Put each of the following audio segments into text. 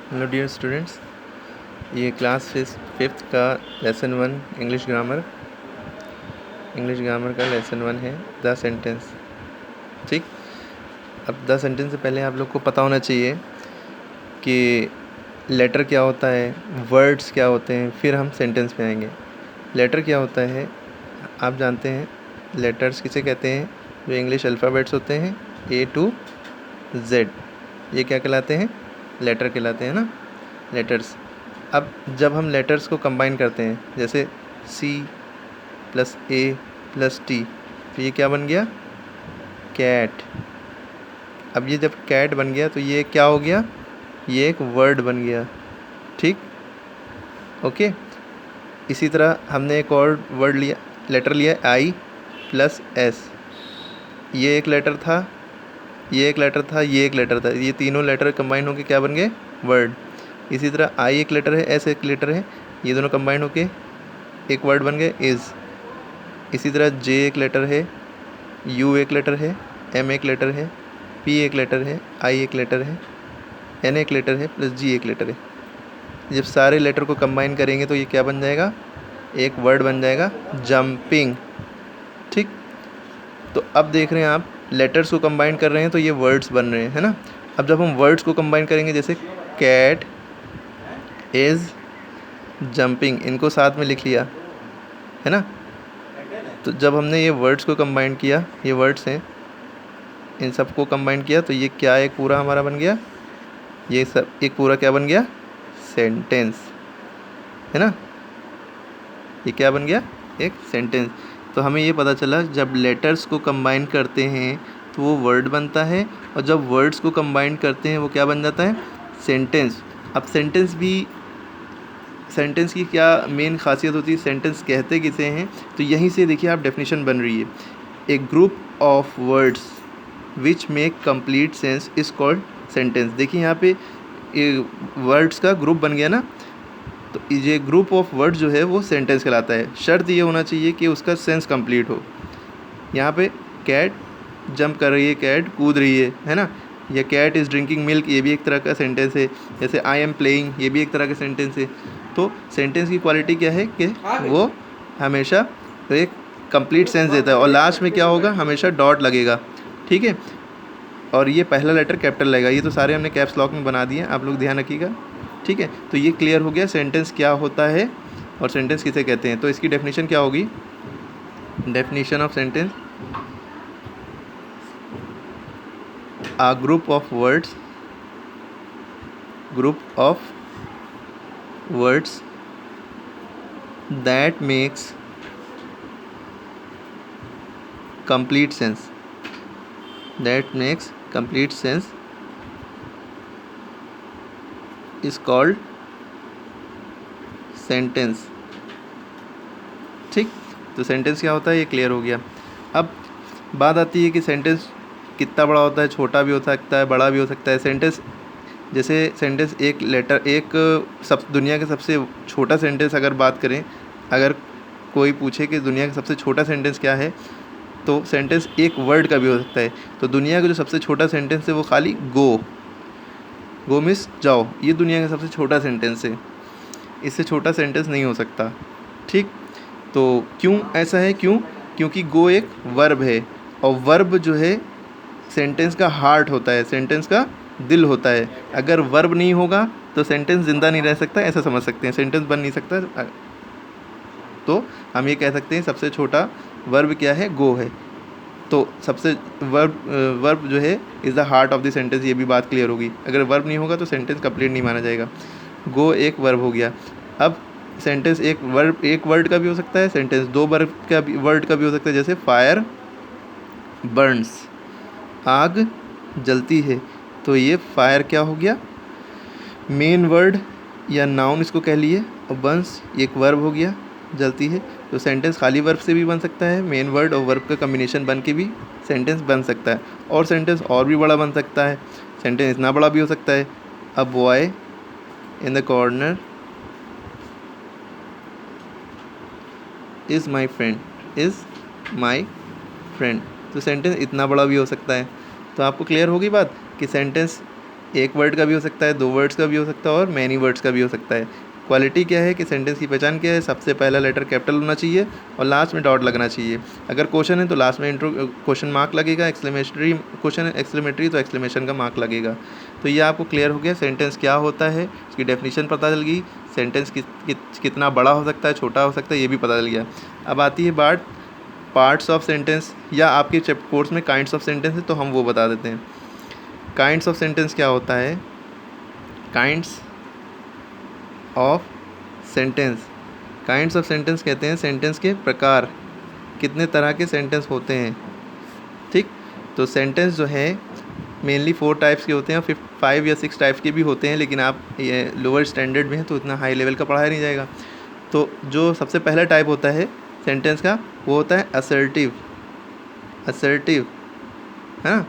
Hello dear students, ये class fifth का lesson 1 English grammar का लेसन 1 है द सेंटेंस। ठीक, अब द सेंटेंस से पहले आप लोग को पता होना चाहिए कि लेटर क्या होता है, वर्ड्स क्या होते हैं, फिर हम सेंटेंस पे आएंगे। लेटर क्या होता है आप जानते हैं। लेटर्स किसे कहते हैं? जो इंग्लिश अल्फ़ाबेट्स होते हैं A to Z, ये क्या कहलाते हैं? लेटर कहलाते हैं ना, लेटर्स। अब जब हम लेटर्स को कंबाइन करते हैं, जैसे C + A + T, तो ये क्या बन गया? कैट। अब ये जब कैट बन गया तो ये क्या हो गया? ये एक वर्ड बन गया। ठीक, ओके। इसी तरह हमने एक और वर्ड लिया, लेटर लिया I + S। ये एक लेटर था, ये एक लेटर था, ये एक लेटर था, ये तीनों लेटर कंबाइन होके क्या बन गए? वर्ड। इसी तरह I एक लेटर है, S एक लेटर है, ये दोनों कंबाइन होके एक वर्ड बन गए, इज़। इसी तरह J एक लेटर है, U एक लेटर है, M एक लेटर है, P एक लेटर है, I एक लेटर है, N एक लेटर है, + G एक लेटर है। जब सारे लेटर को कंबाइन करेंगे तो ये क्या बन जाएगा? एक वर्ड बन जाएगा, जंपिंग। ठीक, तो अब देख रहे हैं आप, लेटर्स को कंबाइन कर रहे हैं तो ये वर्ड्स बन रहे हैं, है ना। अब जब हम वर्ड्स को कंबाइन करेंगे, जैसे कैट इज़ जंपिंग, इनको साथ में लिख लिया, है ना। तो जब हमने ये वर्ड्स को कंबाइन किया, ये वर्ड्स हैं, इन सबको कंबाइन किया तो ये क्या एक पूरा हमारा बन गया? ये सब एक पूरा क्या बन गया? सेंटेंस, है ना। ये क्या बन गया? एक सेंटेंस। तो हमें ये पता चला जब लेटर्स को कंबाइन करते हैं तो वो वर्ड बनता है, और जब वर्ड्स को कंबाइन करते हैं वो क्या बन जाता है? सेंटेंस। अब सेंटेंस की क्या मेन खासियत होती है, सेंटेंस कहते किसे हैं? तो यहीं से देखिए आप, डेफिनेशन बन रही है। A group of words which make complete sense is called sentence. देखिए यहाँ पे वर्ड्स का ग्रुप बन गया ना, तो ये ग्रुप ऑफ वर्ड जो है वो सेंटेंस कहलाता है। शर्त ये होना चाहिए कि उसका सेंस कंप्लीट हो। यहाँ पे कैट जंप कर रही है, कैट कूद रही है ना। या कैट इज़ ड्रिंकिंग मिल्क, ये भी एक तरह का सेंटेंस है। जैसे आई एम प्लेइंग, ये भी एक तरह का सेंटेंस है। तो सेंटेंस की क्वालिटी क्या है कि वो हमेशा एक कंप्लीट सेंस देता है, और लास्ट में क्या होगा? हमेशा डॉट लगेगा। ठीक है, और ये पहला लेटर कैपिटल लगेगा। ये तो सारे हमने कैप्स लॉक में बना दिए, आप लोग ध्यान रखिएगा। ठीक है, तो ये क्लियर हो गया सेंटेंस क्या होता है और सेंटेंस किसे कहते हैं। तो इसकी डेफिनेशन क्या होगी? Definition of sentence: a group of words that makes complete sense is called sentence। ठीक, तो सेंटेंस क्या होता है ये क्लियर हो गया। अब बात आती है कि सेंटेंस कितना बड़ा होता है, छोटा भी हो सकता है, बड़ा भी हो सकता है। सेंटेंस, जैसे सेंटेंस एक लेटर, एक सब दुनिया का सबसे छोटा सेंटेंस अगर बात करें, अगर कोई पूछे कि दुनिया का सबसे छोटा सेंटेंस क्या है, तो सेंटेंस एक वर्ड का भी हो सकता है। तो दुनिया का जो सबसे छोटा सेंटेंस है वो खाली गो मीन्स जाओ, ये दुनिया का सबसे छोटा सेंटेंस है। इससे छोटा सेंटेंस नहीं हो सकता। ठीक, तो क्यों ऐसा है? क्योंकि गो एक वर्ब है, और वर्ब जो है सेंटेंस का हार्ट होता है, सेंटेंस का दिल होता है। अगर वर्ब नहीं होगा तो सेंटेंस ज़िंदा नहीं रह सकता, ऐसा समझ सकते हैं, सेंटेंस बन नहीं सकता। तो हम ये कह सकते हैं सबसे छोटा वर्ब क्या है? गो है। तो सबसे वर्ब जो है is the heart of the sentence, ये भी बात क्लियर होगी। अगर वर्ब नहीं होगा तो सेंटेंस कंप्लीट नहीं माना जाएगा। गो एक वर्ब हो गया। अब सेंटेंस एक वर्ड का भी हो सकता है, सेंटेंस दो वर्ड का भी हो सकता है। जैसे फायर बर्न्स, आग जलती है, तो ये फायर क्या हो गया? मेन वर्ड या नाउन इसको कह लिए, और बर्न्स एक वर्ब हो गया, जलती है। तो सेंटेंस खाली वर्ब से भी बन सकता है, मेन वर्ड और वर्ब का कम्बिनेशन बन के भी सेंटेंस बन सकता है। और सेंटेंस और भी बड़ा बन सकता है, सेंटेंस इतना बड़ा भी हो सकता है: a boy in the corner is my friend. तो सेंटेंस इतना बड़ा भी हो सकता है। तो आपको क्लियर होगी बात कि सेंटेंस एक वर्ड का भी हो सकता है, 2 वर्ड्स का भी हो सकता है और मैनी वर्ड्स का भी हो सकता है। क्वालिटी क्या है कि सेंटेंस की पहचान क्या है, सबसे पहला लेटर कैपिटल होना चाहिए और लास्ट में डॉट लगना चाहिए। अगर क्वेश्चन है तो लास्ट में क्वेश्चन मार्क लगेगा, एक्सक्लेमेटरी क्वेश्चन है एक्सक्लेमेटरी तो एक्सक्लेमेशन का मार्क लगेगा। तो ये आपको क्लियर हो गया सेंटेंस क्या होता है, उसकी डेफिनेशन पता चल गई, सेंटेंस कितना बड़ा हो सकता है, छोटा हो सकता है, ये भी पता चल गया। अब आती है बात पार्ट्स ऑफ सेंटेंस, या आपके कोर्स में काइंड्स ऑफ सेंटेंस है तो हम वो बता देते हैं। काइंड्स ऑफ सेंटेंस क्या होता है, kinds of sentence, kinds of sentence कहते हैं सेंटेंस के प्रकार, कितने तरह के सेंटेंस होते हैं। ठीक, तो सेंटेंस जो है मेनली 4 टाइप्स के होते हैं, 5 या 6 टाइप्स के भी होते हैं, लेकिन आप ये लोअर स्टैंडर्ड में हैं तो इतना हाई लेवल का पढ़ाया नहीं जाएगा। तो जो सबसे पहला टाइप होता है सेंटेंस का वो होता है असर्टिव, असर्टिव है ना,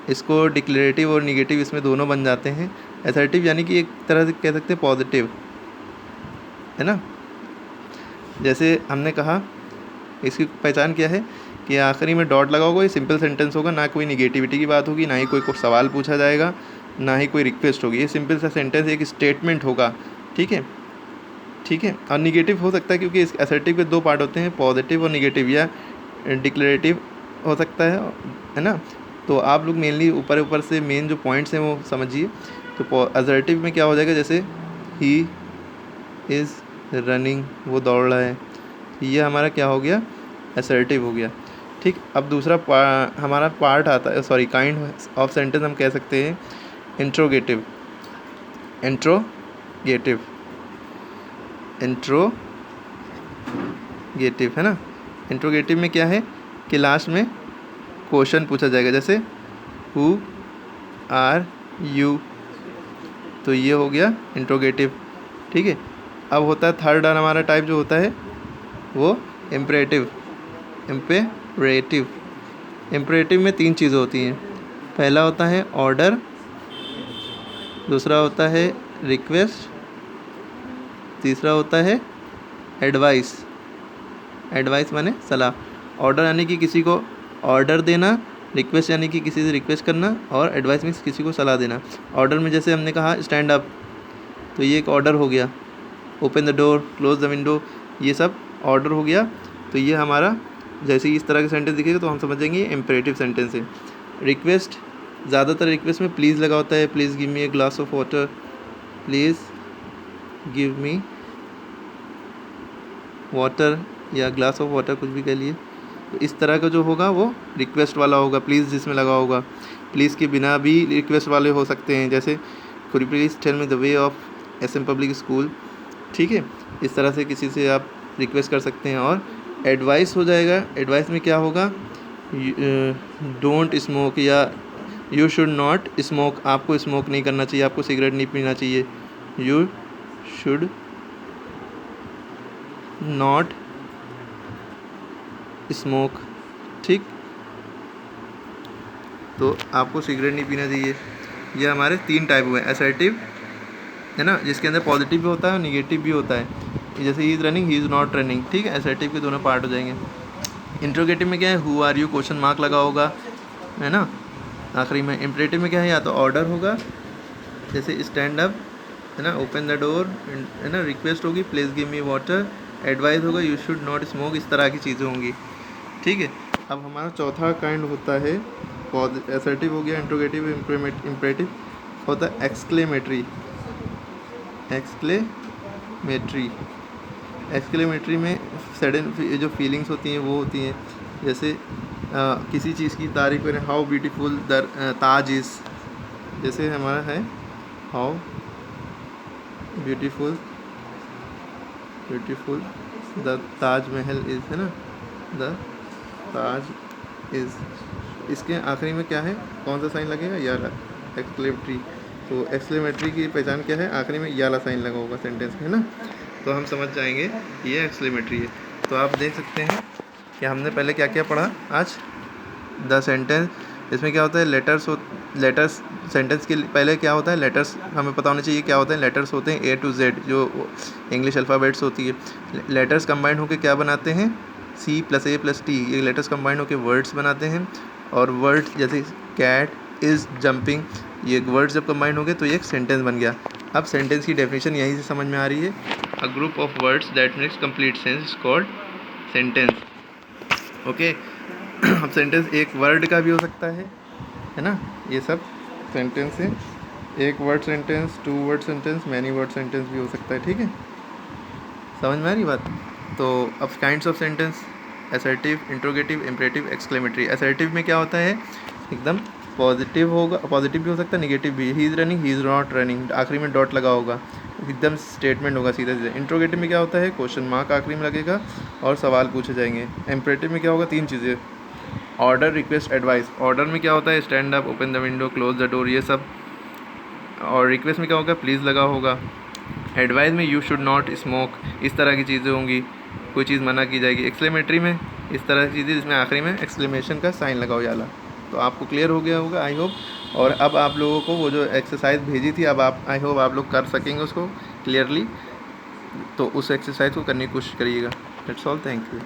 इसको डिक्लेरेटिव और निगेटिव इसमें दोनों बन जाते हैं। असर्टिव यानी कि एक तरह से कह सकते हैं पॉजिटिव, है ना। जैसे हमने कहा इसकी पहचान क्या है कि आखिरी में डॉट लगा होगा, ये सिंपल सेंटेंस होगा, ना कोई निगेटिविटी की बात होगी, ना ही कोई सवाल पूछा जाएगा, ना ही कोई रिक्वेस्ट होगी, ये सिंपल सा सेंटेंस एक स्टेटमेंट होगा। ठीक है, ठीक है। और निगेटिव हो सकता है क्योंकि इस असर्टिव के 2 पार्ट होते हैं, पॉजिटिव और निगेटिव, या डिक्लेरेटिव हो सकता है ना। तो आप लोग मेनली ऊपर ऊपर से मेन जो पॉइंट्स हैं वो समझिए। तो असर्टिव में क्या हो जाएगा, जैसे ही इज़ रनिंग, वो दौड़ रहा है, ये हमारा क्या हो गया, असर्टिव हो गया। ठीक, अब दूसरा हमारा पार्ट आता है, सॉरी काइंड ऑफ सेंटेंस हम कह सकते हैं इंट्रोगेटिव, इंट्रोगेटिव, इंट्रोगेटिव है ना। इंट्रोगेटिव में क्या है कि लास्ट में क्वेश्चन पूछा जाएगा, जैसे हु आर यू, तो ये हो गया इंट्रोगेटिव। ठीक है, अब होता है थर्ड हमारा टाइप जो होता है वो इम्परेटिव, इम्परेटिव। इम्परेटिव में 3 चीज़ें होती हैं, पहला होता है ऑर्डर, दूसरा होता है रिक्वेस्ट, तीसरा होता है एडवाइस। एडवाइस माने सलाह, ऑर्डर यानी कि किसी को ऑर्डर देना, रिक्वेस्ट यानी कि किसी से रिक्वेस्ट करना, और एडवाइस मीन्स किसी को सलाह देना। ऑर्डर में जैसे हमने कहा स्टैंड अप, तो ये एक ऑर्डर हो गया, open the door, close the window, ये सब ऑर्डर हो गया। तो ये हमारा जैसे ही इस तरह के सेंटेंस दिखेगा तो हम समझ जाएंगे ये इम्परेटिव सेंटेंस है। रिक्वेस्ट, ज़्यादातर रिक्वेस्ट में प्लीज़ लगा होता है, please give me a glass of water, please give me water, या ग्लास ऑफ वाटर कुछ भी कह लिए। तो इस तरह का जो होगा वो रिक्वेस्ट वाला होगा, प्लीज़ जिसमें लगा होगा। प्लीज़ के बिना भी रिक्वेस्ट वाले हो सकते हैं, जैसे could you please tell me the way of SM public school. ठीक है, इस तरह से किसी से आप रिक्वेस्ट कर सकते हैं। और एडवाइस हो जाएगा, एडवाइस में क्या होगा, डोंट स्मोक, या यू शुड नॉट स्मोक, आपको स्मोक नहीं करना चाहिए, आपको सिगरेट नहीं पीना चाहिए, यू शुड नॉट स्मोक। ठीक, तो आपको सिगरेट नहीं पीना चाहिए। ये हमारे 3 टाइप हुए, असर्टिव है ना, जिसके अंदर पॉजिटिव भी होता है और निगेटिव भी होता है, जैसे he is running, he is not running. ठीक है, असर्टिव के दोनों पार्ट हो जाएंगे। इंट्रोगेटिव में क्या है, who are you, question mark लगा होगा, है ना आखिरी में। इम्परेटिव में क्या है, या तो ऑर्डर होगा जैसे स्टैंड अप, है ना, ओपन द डोर, है ना, रिक्वेस्ट होगी please give me water, advice होगा यू शुड नॉट स्मोक, इस तरह की चीज़ें होंगी। ठीक है, अब हमारा चौथा काइंड होता है, असर्टिव हो गया, इंट्रोगेटिव, इम्परेटिव, होता है एक्सक्लेमेटरी। एक्सक्लेमेटरी, एक्सक्लेमेटरी में सडन जो फीलिंग्स होती हैं वो होती हैं, जैसे किसी चीज़ की तारीफ करें, how beautiful the Taj is, जैसे हमारा है how beautiful beautiful the Taj Mahal is, है ना, द ताज इज़। इसके आखिरी में क्या है, कौन सा साइन लगेगा, या एक्सक्लेमेटरी। तो एक्सक्लेमेटरी की पहचान क्या है, आखिरी में याला साइन लगा होगा सेंटेंस में, है ना, तो हम समझ जाएंगे ये एक्सक्लेमेटरी है। तो आप देख सकते हैं कि हमने पहले क्या क्या पढ़ा आज, द सेंटेंस। इसमें क्या होता है, लेटर्स सेंटेंस के पहले क्या होता है, लेटर्स हमें पता होना चाहिए क्या होता है। लेटर्स होते हैं A to Z, जो इंग्लिश अल्फ़ाबेट्स होती है। लेटर्स कंबाइंड होकर क्या बनाते हैं, C + A + T, ये लेटर्स कंबाइंड होकर वर्ड्स बनाते हैं। और वर्ड्स जैसे कैट इज़ जंपिंग, ये वर्ड्स जब कंबाइन हो गए तो ये एक सेंटेंस बन गया। अब सेंटेंस की डेफिनेशन यहीं से समझ में आ रही है। A group of words that makes complete sense is called sentence. Okay. अब सेंटेंस एक वर्ड का भी हो सकता है ना, ये सब सेंटेंस है। एक word sentence, 2 word sentence, many word sentence भी हो सकता है। ठीक है, समझ में आ रही बात। तो अब kinds of sentence, assertive, interrogative, imperative, exclamatory. Assertive में क्या होता है, एकदम पॉजिटिव होगा, पॉजिटिव भी हो सकता है, नेगेटिव भी। He is running, he is not running, आखिरी में डॉट लगा होगा, एकदम स्टेटमेंट होगा सीधा सीधा। इंट्रोगेटिव में क्या होता है, क्वेश्चन मार्क आखिरी में लगेगा और सवाल पूछे जाएंगे। इम्परेटिव में क्या होगा, 3 चीज़ें, ऑर्डर, रिक्वेस्ट, एडवाइस। ऑर्डर में क्या होता है, stand up, open the window, close the door, ये सब। और रिक्वेस्ट में क्या होगा, प्लीज़ लगा होगा। एडवाइस में यू शुड नॉट स्मोक, इस तरह की चीज़ें होंगी, कोई चीज़ मना की जाएगी। एक्सक्लेमेटरी में इस तरह की चीज़ें जिसमें आखिरी में एक्सक्लेमेशन का साइन लगा हो जाला। तो आपको क्लियर हो गया होगा आई होप। और अब आप लोगों को वो जो एक्सरसाइज भेजी थी, अब आप आई होप आप लोग कर सकेंगे उसको क्लियरली। तो उस एक्सरसाइज को करने की कोशिश करिएगा। That's all, thank you.